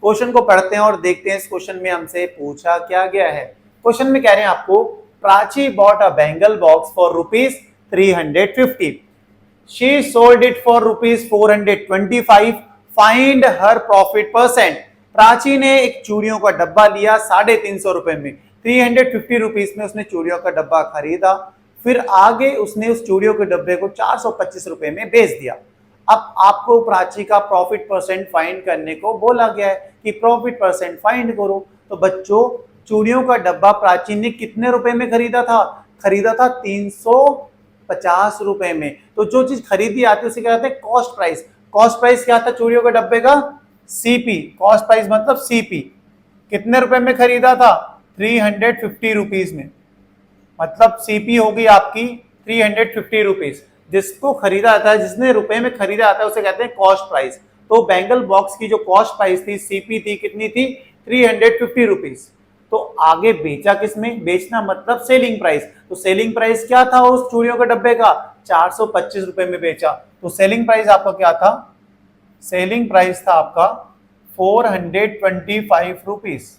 Question को पढ़ते हैं और देखते हैं इस क्वेश्चन में हमसे पूछा क्या गया है। क्वेश्चन में कह रहे हैं आपको, Prachi bought a bangle box for ₹350. She sold it for ₹425. Find her profit percent. Prachi ने एक चूड़ियों का डब्बा लिया 350 रुपए में, 350 रुपीज में उसने चूड़ियों का डब्बा खरीदा, फिर आगे उसने उस चूड़ियों के डब्बे को 425 रुपए में बेच दिया। अब आपको प्राची का प्रॉफिट परसेंट फाइंड करने को बोला गया है कि प्रॉफिट परसेंट फाइंड करो। तो बच्चों, चूड़ियों का डब्बा प्राची ने कितने रुपए में खरीदा था? खरीदा था 350 रुपए में। तो जो चीज खरीदी आती है उसे क्या कहते हैं? Cost price. कॉस्ट प्राइस क्या था चूड़ियों के डब्बे का? सीपी। कॉस्ट प्राइस मतलब सीपी। कितने रुपए में खरीदा था? 350 रुपीज में। मतलब सीपी होगी आपकी 350 रुपीज। जिसको खरीदा आता है, जिसने रुपए में खरीदा आता है, उसे कहते हैं कॉस्ट प्राइस। तो बैंगल बॉक्स की जो कॉस्ट प्राइस थी, सीपी थी, कितनी थी? 350 रुपीज। तो आगे बेचा किसमें? बेचना मतलब सेलिंग प्राइस। तो सेलिंग प्राइस क्या था उस चूड़ियों के डब्बे का? 425 रुपए में बेचा। तो सेलिंग प्राइस आपका क्या था? सेलिंग प्राइस था आपका 425 रुपीज।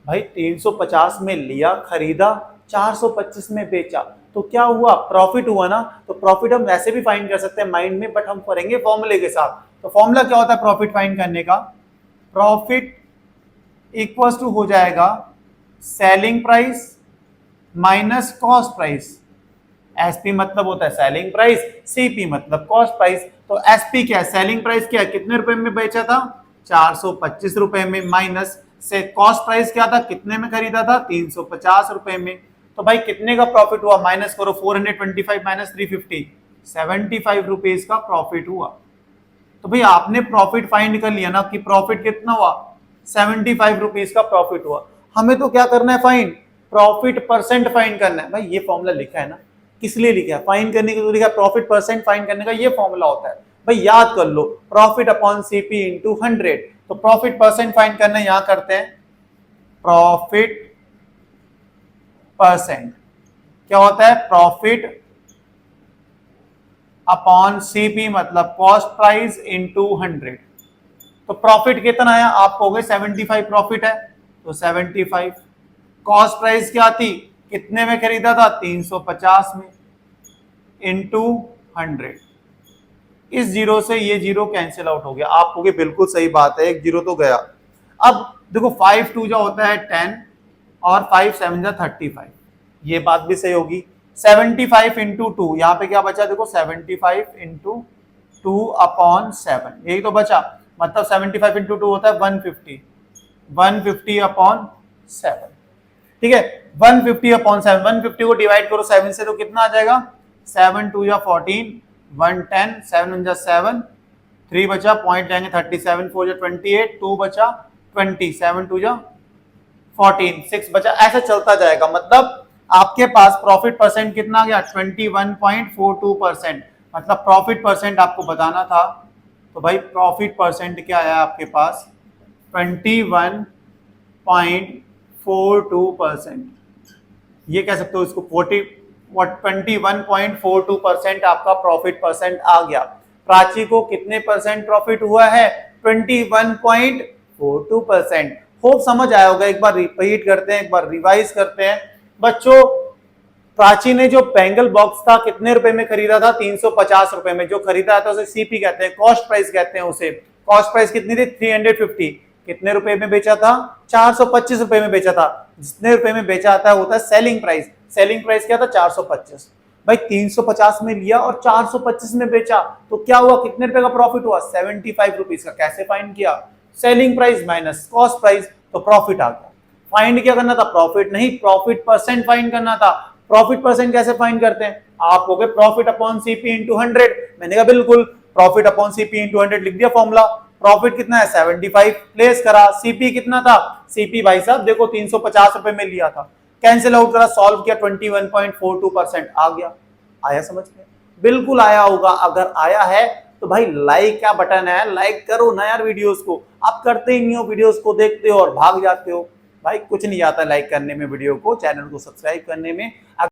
भाई 350 में लिया, खरीदा, 425 में बेचा, तो क्या हुआ? प्रॉफिट हुआ ना। तो प्रॉफिट हम वैसे भी फाइंड कर सकते हैं माइंड में, बट हम करेंगे फॉर्मूले के साथ। तो फॉर्मूला क्या होता है प्रॉफिट फाइंड करने का? प्रॉफिट इक्वल्स टू हो जाएगा selling price minus cost price. SP मतलब होता है सेलिंग प्राइस, सीपी मतलब कॉस्ट प्राइस। तो एसपी क्या है? सेलिंग प्राइस क्या है? कितने रुपए में बेचा था? 425 रुपए में। माइनस से कॉस्ट प्राइस क्या था? कितने में खरीदा था? 350 रुपए में। तो भाई कितने का प्रॉफिट हुआ? माइनस करो, 425 माइनस 350, 75 रुपीज का प्रॉफिट हुआ। तो भाई आपने प्रॉफिट फाइंड कर लिया ना कि प्रॉफिट कितना हुआ? 75 रुपीज का प्रॉफिट हुआ। हमें तो क्या करना है? फाइंड प्रॉफिट परसेंट फाइंड करना है। भाई ये फॉर्मूला लिखा है ना, किस लिए लिखा है? फाइंड करने के लिए लिखा है। प्रॉफिट परसेंट फाइंड करने का ये फॉर्मूला होता है। भाई याद कर लो, प्रॉफिट अपॉन सीपी इंटू 100। तो प्रॉफिट परसेंट फाइंड करना यहां करते हैं, प्रॉफिट परसेंट क्या होता है? प्रॉफिट अपॉन सीपी मतलब कॉस्ट प्राइस इंटू 100। तो प्रॉफिट कितना आया? आप कहोगे 75 प्रॉफिट है, तो 75। कॉस्ट प्राइस क्या थी? कितने में खरीदा था? 350 में, इंटू 100। इस जीरो से ये जीरो कैंसिल आउट हो गया। आप कहोगे बिल्कुल सही बात है, एक जीरो तो गया। अब देखो 5 2 जो होता है 10 और 5 7 जा 35, ये बात भी सही होगी। 75 इंटू 2, यहाँ पे क्या बचा? देखो 75 इंटू 2 अपॉन 7, यही तो बचा। मतलब 75 इंटू 2 होता है 150, 150 अपॉन 7। ठीक है, 150 अपॉन 7, 150 को डिवाइड करो 7 से तो कितना आ जाएगा? 7 2 या 14, 110, 7 1 जा 7, 3 बचा, पॉइंट जाएंगे 37, 4 जा 28, 2 बचा 20, 7 2 जा 14, 6 बचा। ऐसा चलता जाएगा। मतलब आपके पास प्रॉफिट परसेंट कितना आ गया? 21.42%। मतलब प्रॉफिट परसेंट आपको बताना था। तो भाई प्रॉफिट परसेंट क्या आया आपके पास? 21.42%। ये कह सकते हो इसको 21.42% आपका प्रॉफिट परसेंट आ गया। प्राची को कितने परसेंट प्रॉफिट हुआ है? 21.42%। होप समझ आया होगा। एक बार रिपीट करते हैं, एक बार रिवाइज करते हैं बच्चों। प्राची ने जो बैंगल बॉक्स था कितने रुपए में खरीदा था? 350 रुपए में। जो खरीदा था उसे सीपी कहते हैं, कॉस्ट प्राइस कहते हैं उसे। कॉस्ट प्राइस कितनी थी? 350। कितने रुपए में बेचा था? 425 रुपए में बेचा था। जितने रुपए में बेचा आता है होता है सेलिंग प्राइस। सेलिंग प्राइस क्या था? 425। भाई 350 में लिया और 425 में बेचा, तो क्या हुआ? कितने रुपए का प्रॉफिट हुआ? 75 रुपीज का। कैसे फाइंड किया? Selling price minus cost price, तो प्रॉफिट आ गया। फाइंड क्या करना था? प्रॉफिट नहीं, प्रॉफिट परसेंट फाइंड करना था। प्रॉफिट परसेंट कैसे फाइंड करते हैं? आप हो गए प्रॉफिट अपॉन सीपी इंटू 100। मैंने कहा बिल्कुल, प्रॉफिट अपॉन सीपी इंटू 100 लिख दिया फॉर्मूला। प्रॉफिट कितना है? 75 प्लेस करा। सीपी कितना था? सीपी भाई साहब देखो 350 रुपए में लिया था, कैंसिल आउट करा, सॉल्व किया, 21.42% आ गया। आया समझ में? बिल्कुल आया होगा। अगर आया है तो भाई लाइक का बटन है, लाइक करो ना यार वीडियोस को। आप करते ही नहीं हो, वीडियोस को देखते हो और भाग जाते हो। भाई कुछ नहीं आता लाइक करने में, वीडियो को, चैनल को सब्सक्राइब करने में।